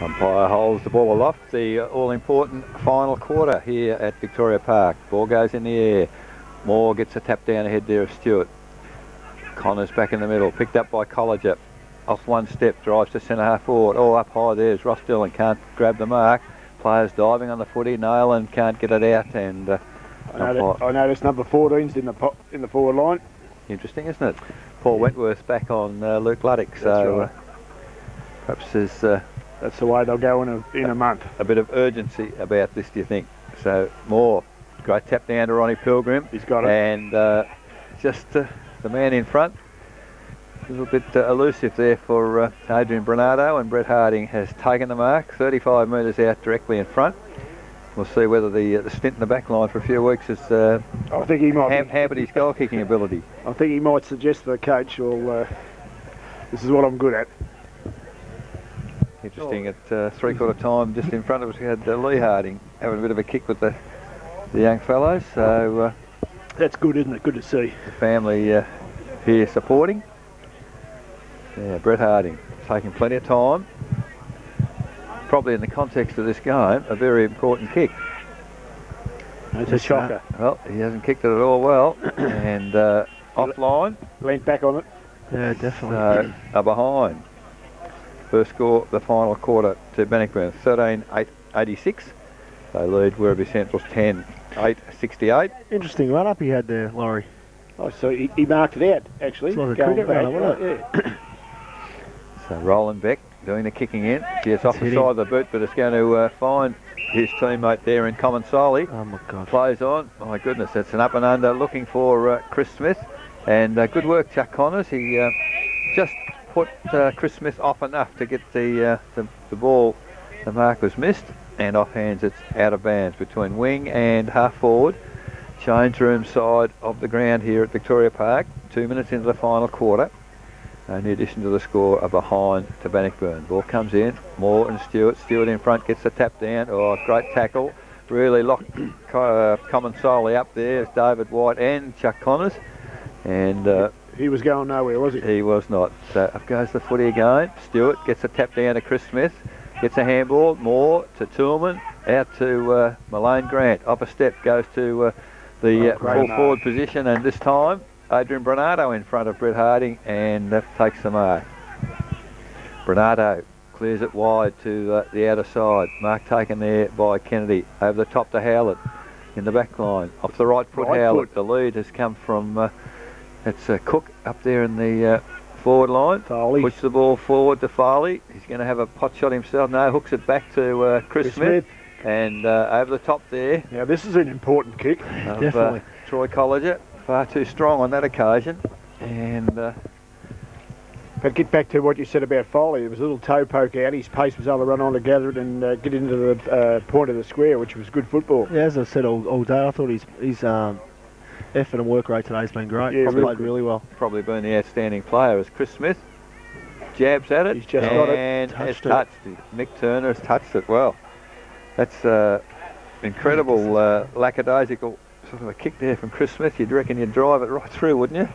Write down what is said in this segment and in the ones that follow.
Umpire holds the ball aloft. The all-important final quarter here at Victoria Park. Ball goes in the air. Moore gets a tap down ahead there of Stewart. Connors back in the middle, picked up by Colliger. Off one step, drives to centre half forward. Oh, up high there's Ross Dillon, can't grab the mark. Players diving on the footy, Nailan can't get it out, and I noticed number 14's in the forward line. Interesting, isn't it? Paul Wentworth back on Luke Luddick, so right. Perhaps there's that's the way they'll go in a month. A bit of urgency about this, do you think? So Moore, great tap down to Ronnie Pilgrim. He's got it. And just the man in front, a little bit elusive there for Adrian Bernardo, and Brett Harding has taken the mark, 35 metres out directly in front. We'll see whether the stint in the back line for a few weeks has I think he might hampered his goal kicking ability. I think he might suggest to the coach, well, this is what I'm good at. Interesting, at three-quarter time, just in front of us, we had Lee Harding having a bit of a kick with the young fellows. So that's good, isn't it? Good to see. The family here supporting. Yeah, Brett Harding taking plenty of time. Probably in the context of this game, a very important kick. It's a shocker. Well, he hasn't kicked it at all well, and offline. Leant back on it. Yeah, definitely. So, behind. First score, the final quarter to Bannocknurn, 13-8-86. They lead Werribee Central's 10-8-68. Interesting run-up he had there, Laurie. Oh, so he marked it out, actually. It's like a cricket run-up, wasn't it? Yeah. So Roland Beck doing the kicking in. It's off the hitting. side of the boot, but it's going to find his teammate there in Common Solly. Oh my God. Plays on. My goodness, it's an up and under looking for Chris Smith. And good work, Chuck Connors. He just put Chris Smith off enough to get the ball. The mark was missed, and offhands it's out of bounds between wing and half forward. Change room side of the ground here at Victoria Park. 2 minutes into the final quarter. In addition to the score, a behind to Bannocknurn. Ball comes in, Moore and Stewart. Stewart in front gets the tap down. Oh, great tackle. Really locked Common Solly up there. It's David White and Chuck Connors. And he was going nowhere, was he? He was not. So up goes the footy again. Stewart gets a tap down to Chris Smith. Gets a handball. Moore to Toolman. Out to Malane Grant. Off a step goes to the full forward position. And this time, Adrian Bernardo in front of Brett Harding and takes the mark. Bernardo clears it wide to the outer side. Mark taken there by Kennedy. Over the top to Howlett in the back line. Off the right foot, Howlett. The lead has come from, it's Cook up there in the forward line. Farley. Push the ball forward to Farley. He's going to have a pot shot himself. No, hooks it back to Chris Smith. And over the top there. Now this is an important kick. Definitely. Troy Colliger. Far too strong on that occasion, and but get back to what you said about Foley. There was a little toe poke out. His pace was able to run on to gather it and get into the point of the square, which was good football. Yeah, as I said all day, I thought his effort and work rate today has been great. Yeah, played really well. Probably been the outstanding player as Chris Smith jabs at it. He's just got it. And has touched it. Mick Turner has touched it well. That's incredible lackadaisical sort of a kick there from Chris Smith. You'd reckon you'd drive it right through, wouldn't you?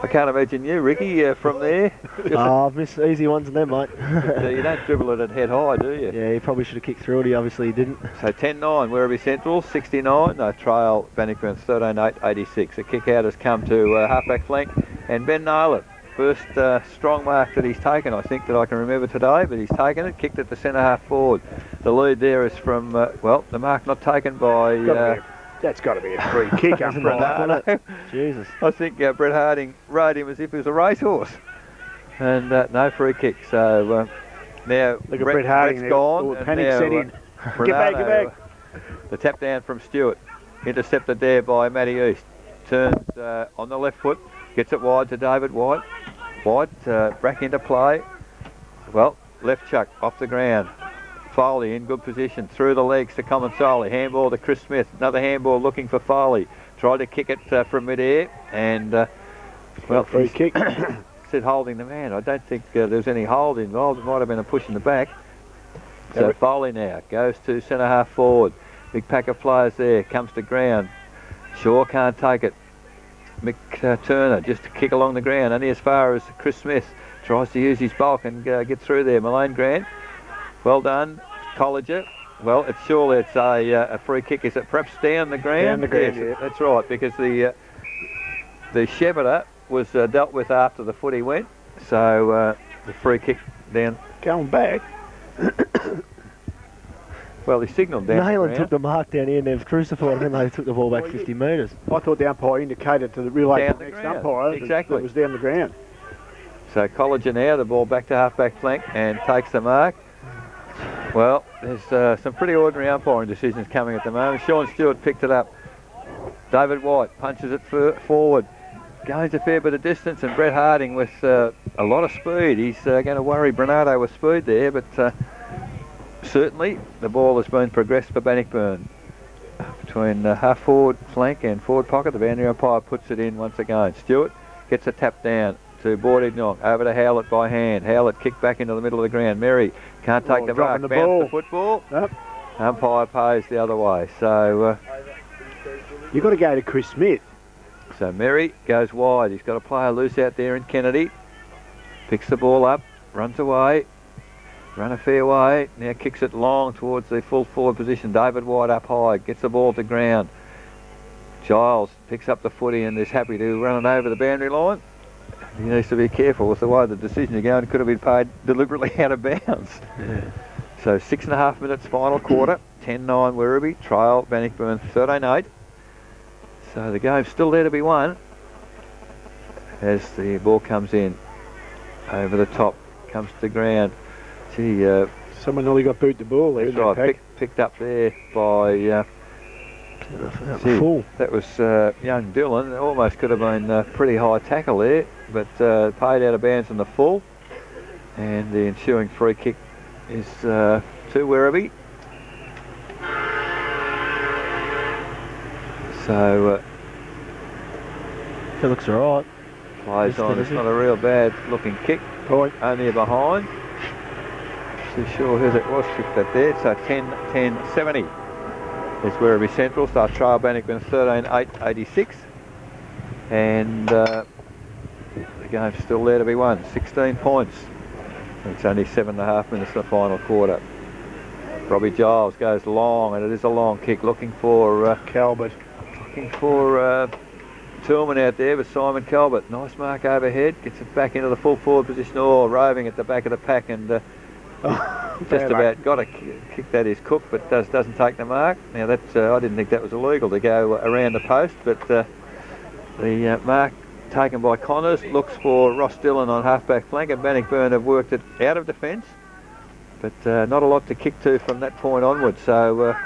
I can't imagine you, Ricky, from there. I've missed easy ones in there, mate. You don't dribble it at head high, do you? Yeah, he probably should have kicked through it. He obviously didn't. So 10-9, Werribee Central, 69. No, trail Bannocknurn 13-8-86. A kick out has come to halfback flank. And Ben Naylor, first strong mark that he's taken, I think, that I can remember today, but he's taken it, kicked it to centre half forward. The lead there is from, well, the mark not taken by... That's got to be a free kick, Bernardo. Jesus. I think Brett Harding rode him as if he was a racehorse. And no free kick. So now look at Brett Harding Brett's gone. Panic set in. Get back. The tap down from Stewart. Intercepted there by Matty East. Turns on the left foot. Gets it wide to David White. White back into play. Well, left chuck off the ground. Foley in good position, through the legs to Common Solly. Handball to Chris Smith. Another handball looking for Foley. Tried to kick it from mid-air and, well, free kick. Said holding the man. I don't think there was any hold involved. It might have been a push in the back. So Foley now goes to centre half forward. Big pack of players there. Comes to ground. Shaw can't take it. Mick Turner just to kick along the ground. Only as far as Chris Smith tries to use his bulk and get through there. Malane Grant. Well done, Colliger. Well, it's surely it's a free kick. Is it perhaps down the ground? Down the ground, yes, yeah. That's right, because the Shepherd was dealt with after the footy went. So the free kick down. Going back. Well, he signalled down the Nayland ground. took the mark down here and they've crucified him and they took the ball back 50 metres. I thought the umpire indicated to the relay Down to the the next ground. umpire Exactly. that it was down the ground. So Colliger now, the ball back to half-back flank and takes the mark. Well, there's some pretty ordinary umpiring decisions coming at the moment. Sean Stewart picked it up. David White punches it forward. Goes a fair bit of distance, and Brett Harding with a lot of speed. He's going to worry Bernardo with speed there, but certainly the ball has been progressed for Bannocknurn. Between half forward flank and forward pocket, the boundary umpire puts it in once again. Stewart gets a tap down to Bordignon, over to Howlett by hand. Howlett kicked back into the middle of the ground. Merry can't take the mark, bounce the football. Nope. Umpire pays the other way. So You've got to go to Chris Smith. So Merry goes wide. He's got a player loose out there in Kennedy. Picks the ball up, runs away, run a fair way. Now kicks it long towards the full forward position. David White up high, gets the ball to ground. Giles picks up the footy and is happy to run it over the boundary line. He needs to be careful with the way the decision is going. It could have been paid deliberately out of bounds. Yeah. So 6.5 minutes final quarter. 10-9 Werribee. Trail Bannocknurn 13-8. So the game's still there to be won as the ball comes in over the top, comes to the ground. Gee, Someone nearly got boot the ball there. that's right, picked up there by Full. that was young Dylan. It almost could have been a pretty high tackle there, but paid out of bounds in the full, and the ensuing free kick is to Werribee. So It looks alright. plays on. It's not a real bad looking kick. Point. Only a behind. Too sure who that was kicked that there. So 10-10-70 is Werribee Central. So Trail Bannocknurn 13-8-86. And the game's still there to be won. 16 points. It's only 7.5 minutes in the final quarter. Robbie Giles goes long, and it is a long kick, looking for Calvert. looking for Tillman out there with Simon Calvert. Nice mark overhead, gets it back into the full forward position, roving at the back of the pack, and just about got a kick that is Cook, but doesn't take the mark. Now that's I didn't think that was illegal to go around the post, but the mark taken by Connors looks for Ross Dillon on half-back flank, and Bannocknurn have worked it out of defence, but not a lot to kick to from that point onwards. So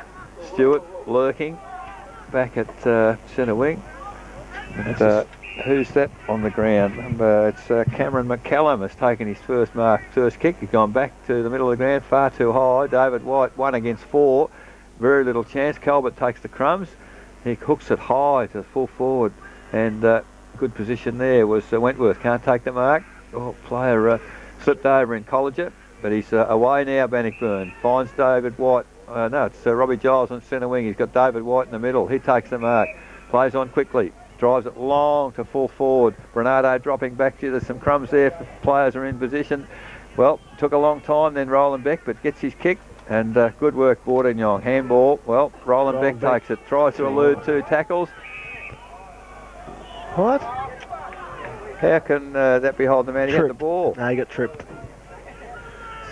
Stewart lurking back at centre wing. And, who's that on the ground? It's Cameron McCallum has taken his first kick. He's gone back to the middle of the ground, far too high. David White 1 against 4, very little chance. Calvert takes the crumbs. He hooks it high to full forward, and good position there was Wentworth. Can't take the mark. Oh, player slipped over in Colliger, but he's away now. Bannocknurn finds David White. No, it's Robbie Giles on centre wing. He's got David White in the middle. He takes the mark. Plays on quickly. Drives it long to full forward. Bernardo dropping back to you. There's some crumbs there. Players are in position. Well, took a long time then Roland Beck, but gets his kick. And good work, Bordignon. Handball. Well, Roland Beck takes it. Tries to elude 2 tackles. What? How can that be holding the man? He had the ball. No, he got tripped.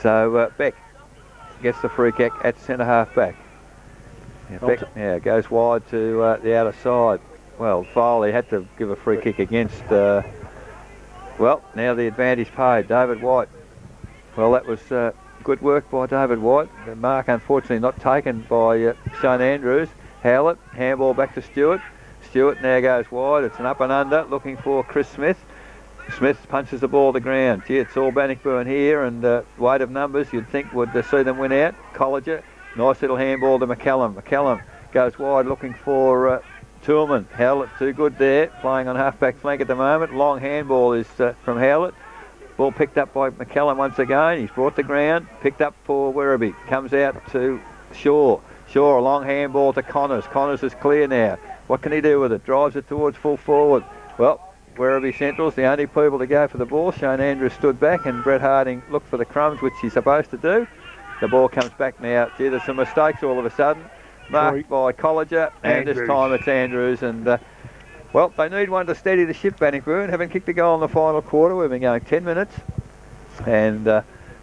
So Beck gets the free kick at centre half back. Now Beck goes wide to the outer side. Well, Foley had to give a free kick against. Well, now the advantage paid. David White. Well, that was good work by David White. The mark, unfortunately, not taken by Shane Andrews. Howlett, handball back to Stewart. Stewart now goes wide. It's an up and under, looking for Chris Smith. Smith punches the ball to ground. Gee, it's all Bannocknurn here, and weight of numbers you'd think would see them win out. Colliger, nice little handball to McCallum. McCallum goes wide, looking for Tillman. Howlett too good there, playing on half-back flank at the moment. Long handball is from Howlett. Ball picked up by McCallum once again. He's brought to ground, picked up for Werribee. Comes out to Shaw. Shaw, a long handball to Connors. Connors is clear now. What can he do with it? Drives it towards full forward. Well, Werribee Central's the only people to go for the ball. Shane Andrews stood back, and Brett Harding looked for the crumbs, which he's supposed to do. The ball comes back now. Gee, there's some mistakes all of a sudden. Marked by Colliger, and this time it's Andrews. And well, they need one to steady the ship, Bannocknurn. Haven't kicked a goal in the final quarter. We've been going 10 minutes. And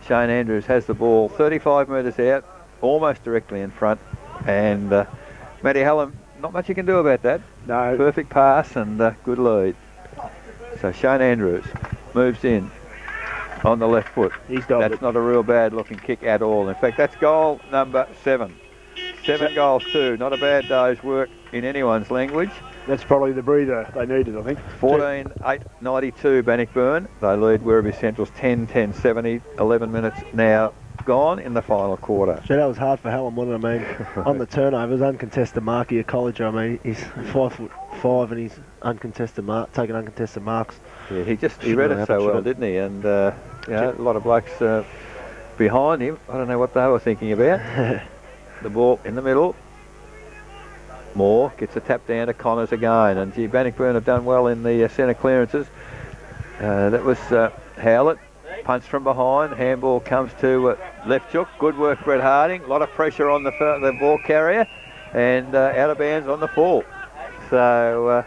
Shane Andrews has the ball 35 metres out, almost directly in front. And Matty Hallam, not much you can do about that. No. Perfect pass and good lead. So Shane Andrews moves in on the left foot. That's not a real bad looking kick at all. In fact, that's goal number 7. 7 goals 2. Not a bad day's work in anyone's language. That's probably the breather they needed, I think. 14-8-92 Bannocknurn. They lead Werribee Central's 10-10-70. 11 minutes now gone in the final quarter. So that was hard for Hallam, wasn't it? I mean, on the turnovers, uncontested mark here, Colliger. I mean, he's 5'5" and he's taking uncontested marks. Yeah, he read it so well, didn't he? And you know, a lot of blokes behind him. I don't know what they were thinking about. The ball in the middle. Moore gets a tap down to Connors again, and gee, Bannocknurn have done well in the centre clearances. That was Howlett. Punch from behind, handball comes to left hook. Good work, Brett Harding. A lot of pressure on the ball carrier, and out of bounds on the fall. So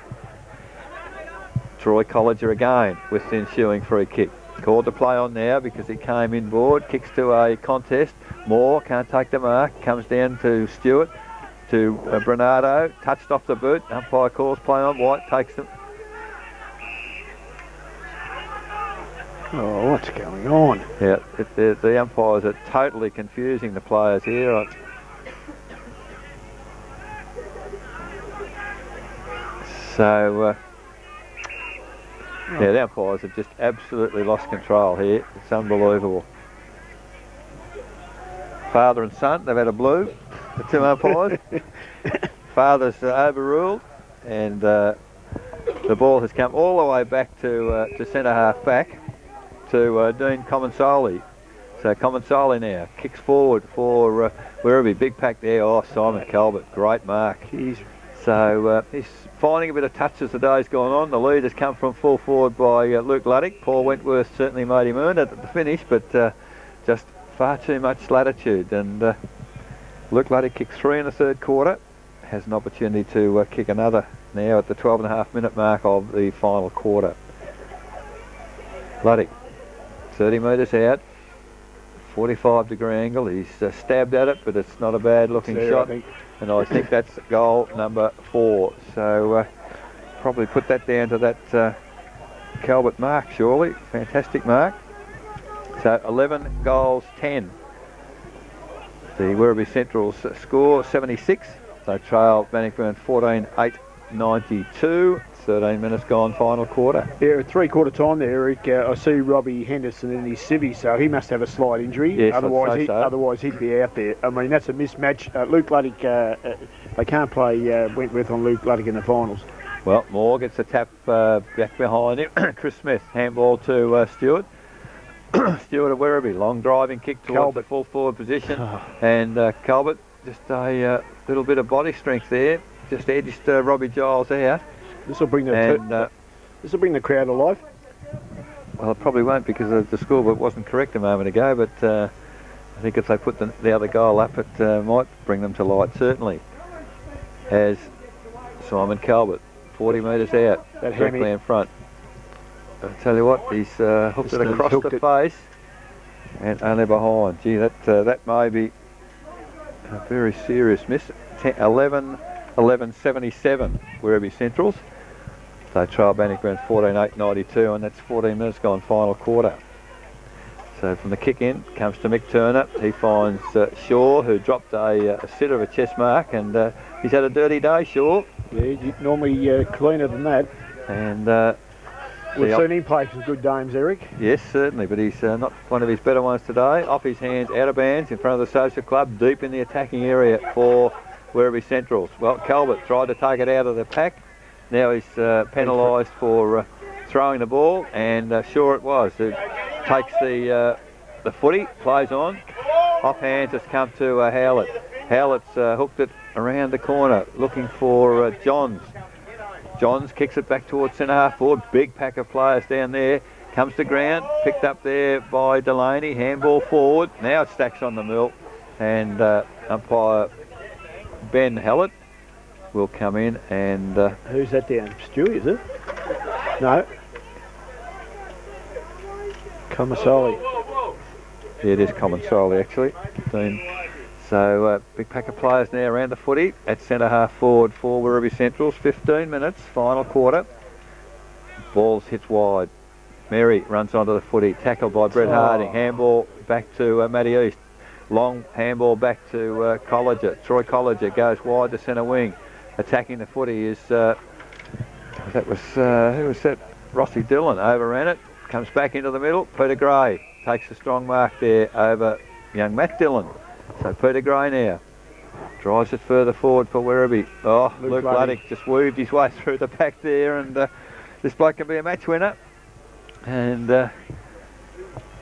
Troy Colliger again with the ensuing free kick. Called to play on now because he came inboard. Kicks to a contest. Moore can't take the mark. Comes down to Stewart. To Bernardo. Touched off the boot. Umpire calls play on. White takes them. Oh, what's going on? Yeah, the umpires are totally confusing the players here. So, yeah, the umpires have just absolutely lost control here. It's unbelievable. Father and son, they've had a blue, the 2 umpires. Father's overruled, and the ball has come all the way back to centre half back to Dean Comensoli. So Comensoli now kicks forward for Werribee. Big pack there. Oh, Simon Calvert, great mark. So he's finding a bit of touch as the day's gone on. The lead has come from full forward by Luke Luddick. Paul Wentworth certainly made him earn it at the finish, but just far too much latitude. And Luke Luddick kicks 3 in the third quarter. Has an opportunity to kick another now at the 12.5 minute mark of the final quarter. Luddick, 30 metres out, 45 degree angle. He's stabbed at it, but it's not a bad looking shot. And I think that's goal number 4. So probably put that down to that Calvert mark, surely. Fantastic mark. So 11 goals 10. The Werribee Central's score 76. They trail Bannocknurn 14-8-92. 13 minutes gone, final quarter. Yeah, 3/4 time there, Eric. I see Robbie Henderson in his civvy, so he must have a slight injury. Yes, otherwise he'd be out there. I mean, that's a mismatch. Luke Luddick, they can't play Wentworth on Luke Luddick in the finals. Well, Moore gets a tap back behind him. Chris Smith, handball to Stewart. Stewart of Werribee, long driving kick towards the full forward position. And Calvert, just a little bit of body strength there. Just edged Robbie Giles out. This will bring the crowd alive. Well, it probably won't because the scoreboard wasn't correct a moment ago, but I think if they put the other goal up, it might bring them to light, certainly. As Simon Calvert, 40 metres out, directly in front. I'll tell you what, he's hooked it across the face and only behind. Gee, that may be a very serious miss. 11-77 Werribee Centrals. They trail Bannocknurn 14-8-92, and that's 14 minutes gone, final quarter. So from the kick in, comes to Mick Turner. He finds Shaw, who dropped a sitter of a chest mark, and he's had a dirty day, Shaw. Yeah, normally cleaner than that. And we've seen him play some good games, Eric. Yes, certainly, but he's not one of his better ones today. Off his hands, out of bounds, in front of the social club, deep in the attacking area for Werribee Centrals. Well, Calvert tried to take it out of the pack. Now he's penalised for throwing the ball, and sure it was. It takes the footy, plays on. Off hands has come to Howlett. Howlett's hooked it around the corner, looking for Johns. Johns kicks it back towards centre half forward. Big pack of players down there. Comes to ground, picked up there by Delaney, handball forward. Now it stacks on the mill, and umpire Ben Hallett will come in and... who's that down? Stewie, is it? No. Commissoli. Yeah, it is Commonsoli actually. So big pack of players now around the footy at centre half forward for Werribee Centrals. 15 minutes, final quarter. Balls hits wide. Mary runs onto the footy, tackled by Brett Harding. Handball back to Matty East. Long handball back to Colliger. Troy Colliger goes wide to centre wing. Attacking the footy is who was that? Rossi Dillon overran it. Comes back into the middle. Peter Gray takes a strong mark there over young Matt Dillon. So Peter Gray now drives it further forward for Werribee. Oh, Luke Luddick just weaved his way through the pack there, and this bloke can be a match winner. And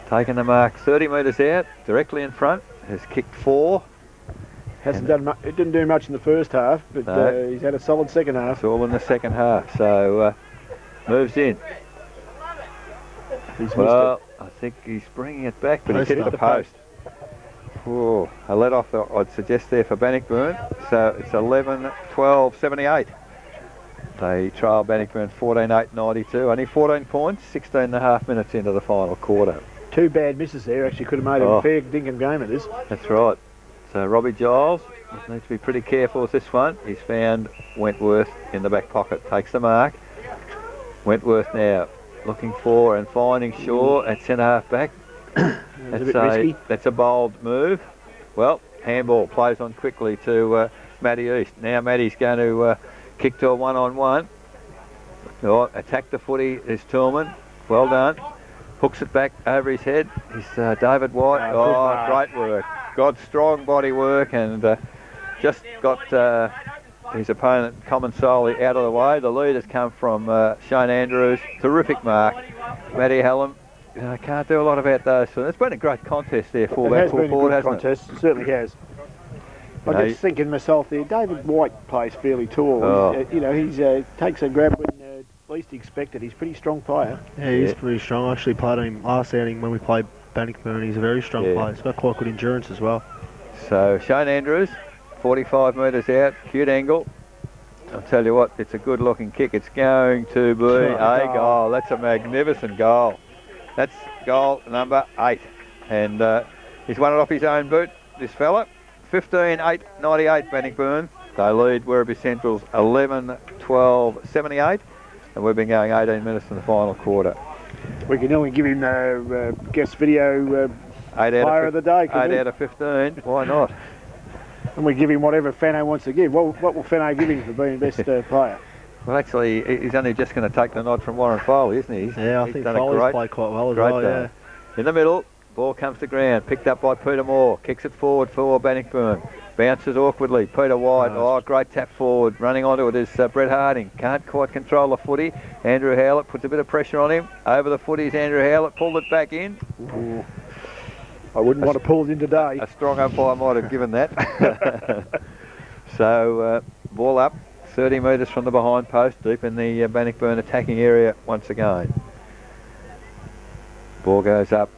taking the mark 30 metres out, directly in front, has kicked 4. Hasn't done much. It didn't do much in the first half, but no. He's had a solid second half. It's all in the second half, so moves in. He's well, I think he's bringing it back, but he's hit the post. Whoa, a let off, I'd suggest there for Bannocknurn. So it's 11-12-78. They trail Bannocknurn 14-8-92. Only 14 points, 16 and a half minutes into the final quarter. 2 bad misses there. Actually could have made a fair dinkum game of this. That's right. So Robbie Giles needs to be pretty careful with this one. He's found Wentworth in the back pocket. Takes the mark. Wentworth now looking for and finding Shaw at centre half back. That's a bold move. Well, handball plays on quickly to Matty East. Now Matty's going to kick to a one-on-one. Attack the footy is Tillman. Well done. Hooks it back over his head. He's David White. Great work. Got strong body work and just got his opponent Commonsoli out of the way. The lead has come from Shane Andrews. Terrific mark. Matty Hallam. Can't do a lot about those. So it's been a great contest there, fullback, full forward, hasn't it? It certainly has. I'm just thinking myself there, David White plays fairly tall. He takes a grab when least expected. He's a pretty strong player. Yeah, he's pretty strong. I actually played him last outing when we played Bannocknurn. He's a very strong player. He's got quite good endurance as well. So Shane Andrews, 45 metres out, cute angle. I'll tell you what, it's a good looking kick. It's going to be a goal. That's a magnificent goal. That's goal number 8. And he's won it off his own boot, this fella. 15-8-98 Bannocknurn. They lead Werribee Centrals 11-12-78. And we've been going 18 minutes in the final quarter. We can only give him the guest video player of the day. 8 out of 15. Why not? And we give him whatever Fano wants to give. What will Fano give him for being best player? Well, actually, he's only just going to take the nod from Warren Foley, isn't he? I think Foley's played quite well as well, yeah. In the middle, ball comes to ground, picked up by Peter Moore, kicks it forward for Bannocknurn. Bounces awkwardly, Peter White, great tap forward, running onto it is Brett Harding, can't quite control the footy. Andrew Howlett puts a bit of pressure on him, over the footy is Andrew Howlett, pulled it back in. Ooh. I wouldn't want to pull it in today. A strong umpire might have given that. So, ball up, 30 metres from the behind post, deep in the Bannocknurn attacking area once again. Ball goes up,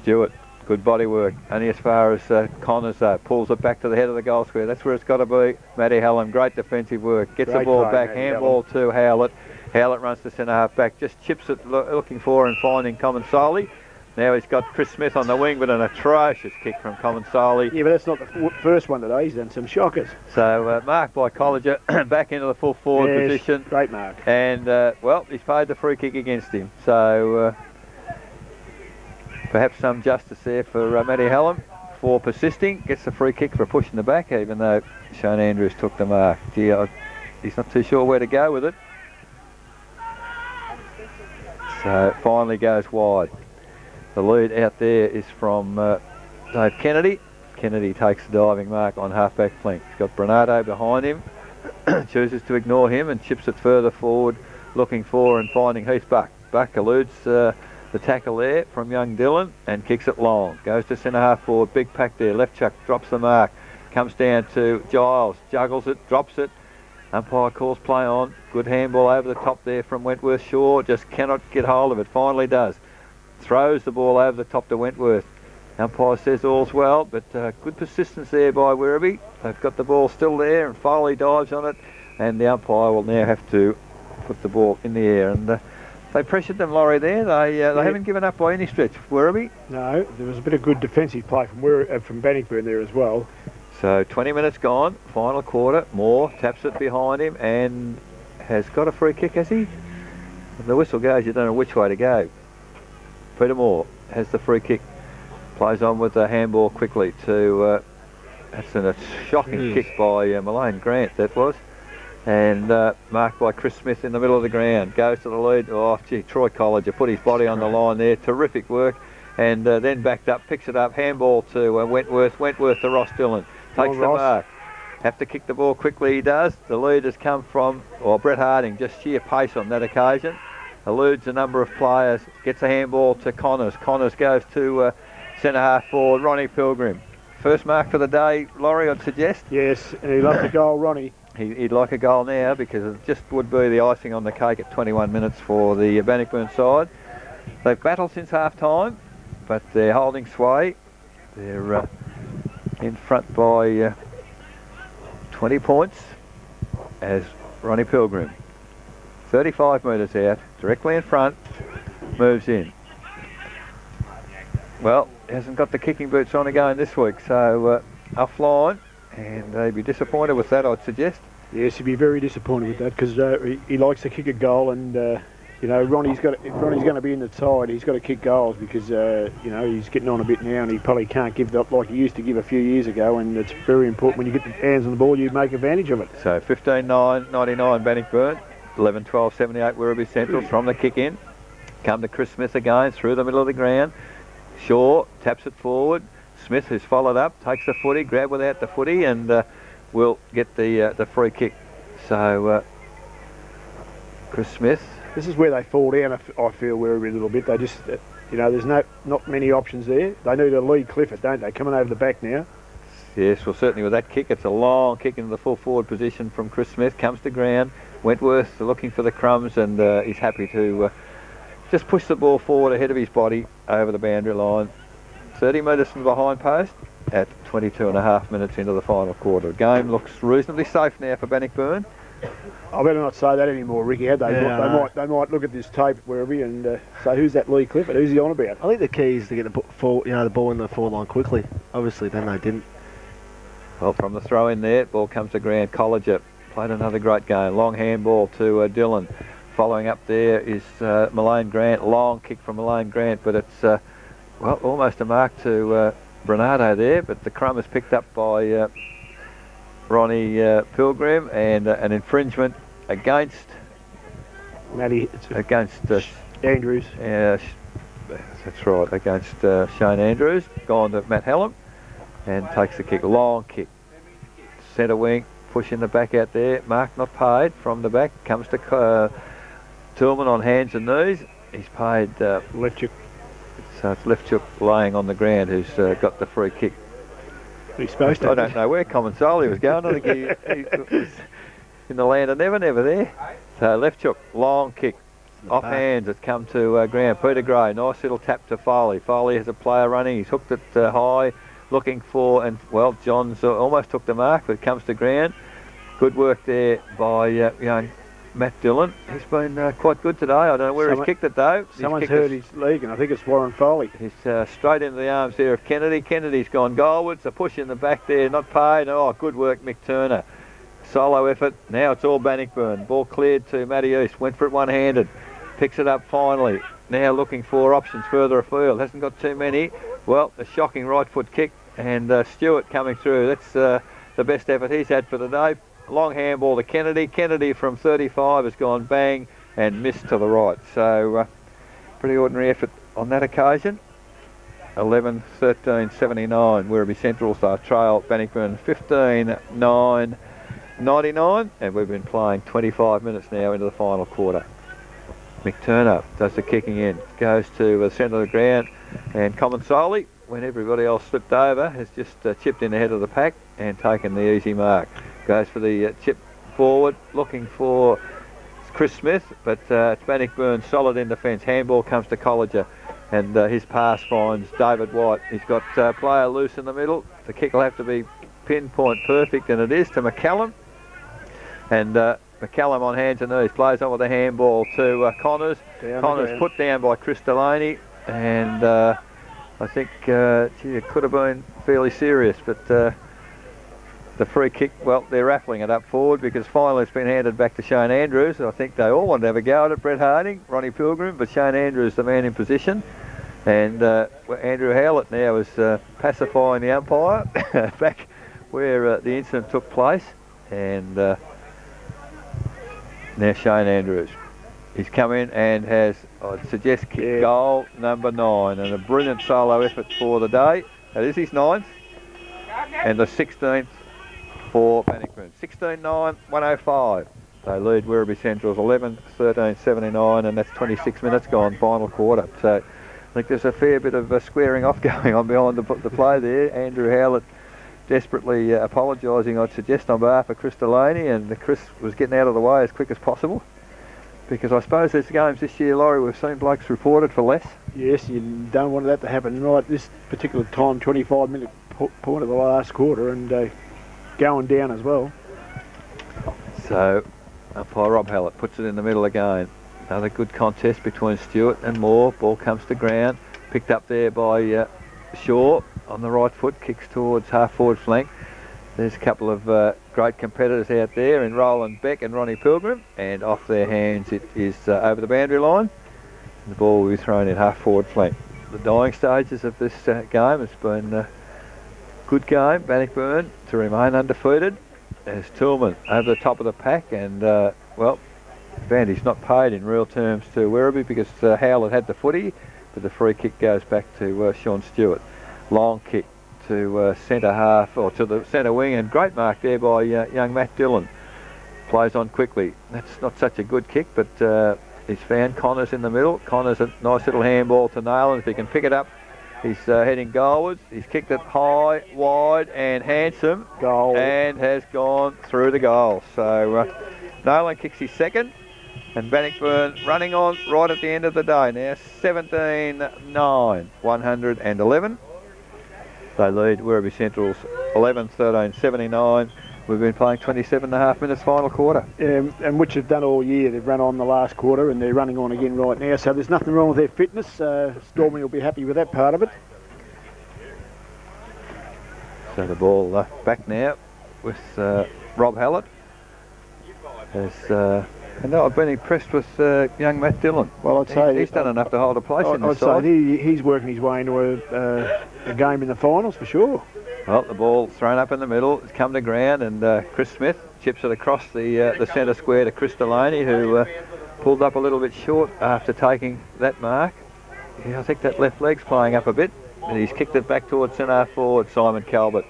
Stewart. Good body work, only as far as Connors though. Pulls it back to the head of the goal square. That's where it's got to be. Matty Hallam, great defensive work. Gets the ball back, handball to Howlett. Howlett runs to centre half back, just chips it, looking for and finding Commonsoli. Now he's got Chris Smith on the wing, but an atrocious kick from Commonsoli. Yeah, but that's not the first one today. He's done some shockers. So marked by Colliger, back into the full forward position. Great mark. And well, he's paid the free kick against him. So perhaps some justice there for Matty Hallam for persisting. Gets the free kick for pushing the back, even though Shane Andrews took the mark. Gee, he's not too sure where to go with it. So it finally goes wide. The lead out there is from Dave Kennedy. Kennedy takes the diving mark on half-back flank. He's got Bernardo behind him. Chooses to ignore him and chips it further forward, looking for and finding Heath Buck. Buck eludes the tackle there from young Dillon and kicks it long. Goes to centre half forward, big pack there. Left chuck, drops the mark. Comes down to Giles, juggles it, drops it. Umpire calls play on. Good handball over the top there from Wentworth Shaw. Just cannot get hold of it. Finally does. throws the ball over the top to Wentworth. Umpire says all's well, but good persistence there by Werribee. They've got the ball still there, and Foley dives on it, and the umpire will now have to put the ball in the air. And they pressured them, Laurie, there. They haven't given up by any stretch, Werribee. No, there was a bit of good defensive play from Bannocknurn there as well. So 20 minutes gone, final quarter. Moore taps it behind him and has got a free kick, has he? When the whistle goes, you don't know which way to go. Peter Moore has the free kick. Plays on with the handball quickly to, that's a shocking kick by Malone Grant, that was. And marked by Chris Smith in the middle of the ground. Goes to the lead. Oh, gee, Troy Colliger put his body on the line there. Terrific work. And then backed up, picks it up. Handball to Wentworth. Wentworth to Ross Dillon. Takes the mark. Have to kick the ball quickly, he does. The lead has come from, Brett Harding, just sheer pace on that occasion. Eludes a number of players. Gets a handball to Connors. Connors goes to centre half forward, Ronnie Pilgrim. First mark for the day, Laurie, I'd suggest. Yes, and he loves a goal, Ronnie. He'd like a goal now because it just would be the icing on the cake at 21 minutes for the Bannockburn side. They've battled since half-time, but they're holding sway. They're in front by 20 points as Ronnie Pilgrim, 35 metres out, directly in front, moves in. Well, he hasn't got the kicking boots on again this week, so offline, and they'd be disappointed with that, I'd suggest. Yes, he'd be very disappointed with that because he likes to kick a goal, and you know, Ronnie's going to be in the side. He's got to kick goals because you know, he's getting on a bit now, and he probably can't give it up like he used to give a few years ago. And it's very important when you get the hands on the ball, you make advantage of it. So 15-9-99 Bannockburn, 11-12-78 Werribee Central from the kick in. Come to Chris Smith again through the middle of the ground. Shaw taps it forward. Smith, who's followed up, takes the footy, grab without the footy, and will get the free kick. So Chris Smith. This is where they fall down, I feel, Werribee a little bit. They just, you know, there's not many options there. They need a lead Clifford, don't they? Coming over the back now. Yes, well, certainly with that kick, it's a long kick into the full forward position from Chris Smith. Comes to ground. Wentworth looking for the crumbs, and he's happy to just push the ball forward ahead of his body over the boundary line. 30 metres from the behind post at 22.5 minutes into the final quarter. The game looks reasonably safe now for Bannockburn. I better not say that anymore, Ricky. They might look at this tape at Werribee and say, who's that Lee Clifford? Who's he on about? I think the key is to get the ball in the forward line quickly. Obviously, then they didn't. Well, from the throw in there, ball comes to ground. Colliger played another great game. Long handball to Dillon. Following up there is Malone Grant. Long kick from Malone Grant, but it's well, almost a mark to Bernardo there, but the crumb is picked up by Ronnie Pilgrim, and an infringement against Andrews. That's right, against Shane Andrews. Gone to Matt Hallam and takes the kick. Long kick. Centre wing, pushing the back out there. Mark not paid from the back. Comes to Tillman on hands and knees. He's paid Lefchuk. So it's Lefchuk laying on the ground, who's got the free kick. He's supposed to. I don't know where Comensoli was going. I think he was in the land of never there. So Lefchuk, long kick. Off hands, it's come to ground. Peter Gray, nice little tap to Foley. Foley has a player running. He's hooked it high, looking for, and well, Johns almost took the mark, but it comes to ground. Good work there by young Matt Dillon. He's been quite good today. I don't know where he's kicked it though. Someone's hurt his leg, and I think it's Warren Foley. He's straight into the arms there of Kennedy. Kennedy's gone goalwards. A push in the back there, not paid. Oh, good work, Mick Turner. Solo effort. Now it's all Bannockburn. Ball cleared to Matty East. Went for it one-handed. Picks it up finally. Now looking for options further afield. Hasn't got too many. Well, a shocking right foot kick, and Stewart coming through. That's the best effort he's had for the day. Long handball to Kennedy. Kennedy from 35 has gone bang and missed to the right. So pretty ordinary effort on that occasion. 11-13-79 Werribee Central trail Bannockburn 15-9-99, and we've been playing 25 minutes now into the final quarter. Mick Turner does the kicking in, goes to the centre of the ground, and Comensoli, when everybody else slipped over, has just chipped in ahead of the pack and taken the easy mark. Goes for the chip forward, looking for Chris Smith, but it's Bannockburn solid in defence. Handball comes to Colliger. and his pass finds David White. He's got player loose in the middle. The kick will have to be pinpoint perfect, and it is to McCallum. And McCallum on hands and knees plays on with a handball to Connors. Connors put down by Chris Delaney, and I think it could have been fairly serious, but the free kick, well, they're raffling it up forward because finally it's been handed back to Shane Andrews. I think they all wanted to have a go at it, Brett Harding, Ronnie Pilgrim, but Shane Andrews the man in position. And Andrew Howlett now is pacifying the umpire back where the incident took place. And now Shane Andrews. He's come in and has, I'd suggest, kicked goal number 9, and a brilliant solo effort for the day. That is his 9th, and the 16th for Bannocknurn. 16-9, 105. They lead Werribee Central's 11-13-79, and that's 26 minutes gone, final quarter. So I think there's a fair bit of squaring off going on behind the play there. Andrew Howlett desperately apologising, I'd suggest, on behalf of Chris Delaney, and Chris was getting out of the way as quick as possible. Because I suppose there's games this year, Laurie, we've seen blokes reported for less. Yes, you don't want that to happen right this particular time, 25-minute point of the last quarter, and going down as well. So umpire Rob Hallett puts it in the middle again. Another good contest between Stewart and Moore. Ball comes to ground, picked up there by Shaw on the right foot, kicks towards half forward flank. There's a couple of great competitors out there in Roland Beck and Ronnie Pilgrim, and off their hands it is over the boundary line. The ball will be thrown in half forward flank. The dying stages of this game, it's been a good game. Bannocknurn to remain undefeated as Tillman over the top of the pack, and well, advantage not paid in real terms to Werribee because Howlett had the footy, but the free kick goes back to Sean Stewart. Long kick to centre half, or to the centre wing, and great mark there by young Matt Dillon. Plays on quickly. That's not such a good kick, but he's found Connors in the middle. Connors a nice little handball to nail, and if he can pick it up, he's heading goalwards. He's kicked it high, wide and handsome, Goal. And has gone through the goal. So Nolan kicks his second, and Bannocknurn running on right at the end of the day now, 17-9, 111. They lead Werribee Central's 11-13-79. We've been playing 27.5 minutes final quarter. And which they've done all year. They've run on the last quarter and they're running on again right now. So there's nothing wrong with their fitness. Stormy will be happy with that part of it. So the ball back now with Rob Hallett. And I've been impressed with young Matt Dillon. Well, I'd say he's done enough to hold a place in the I'd side. say he's working his way into a game in the finals for sure. Well, the ball thrown up in the middle. It's come to ground, and Chris Smith chips it across the centre square to Chris Delaney, who pulled up a little bit short after taking that mark. Yeah, I think that left leg's playing up a bit, and he's kicked it back towards centre forward Simon Calvert.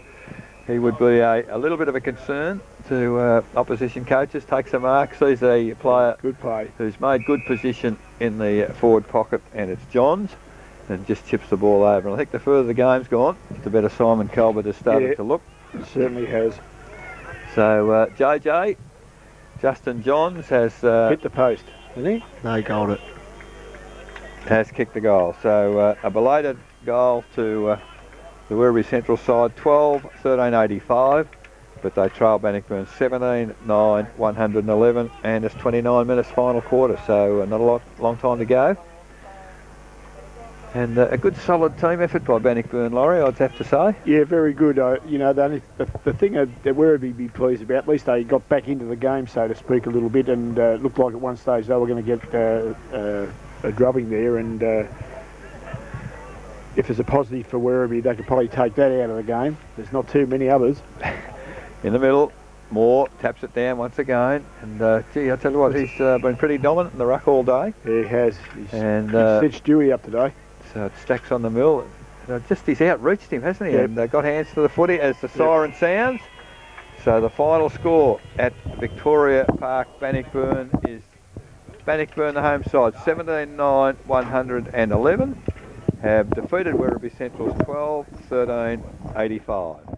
He would be a little bit of a concern to opposition coaches. Takes a mark, sees a player Good play. who's made good position in the forward pocket, and it's Johns, and just chips the ball over. And I think the further the game's gone, the better Simon Calvert has started to look. It certainly has. So Justin Johns has Hit the post, hasn't he? No, he goaled it. has kicked the goal. So a belated goal to the Werribee Central side, 12-13-85, but they trail Bannocknurn 17-9, 111, and it's 29 minutes final quarter, so not a long time to go. And a good solid team effort by Bannocknurn, Laurie, I'd have to say. Yeah, very good. You know, the thing that Werribee be pleased about, at least they got back into the game, so to speak, a little bit, and looked like at one stage they were going to get a drubbing there, and if there's a positive for Werribee, they could probably take that out of the game. There's not too many others. In the middle, Moore taps it down once again, and gee, I tell you what, he's been pretty dominant in the ruck all day. Yeah, he has. He's stitched Dewey up today. So it stacks on the mill. Just he's outreached him, hasn't he? Yep. And got hands to the footy as the siren sounds. So the final score at Victoria Park, Bannocknurn, is Bannocknurn, the home side, 17-9, 111, have defeated Werribee Central's 12-13-85.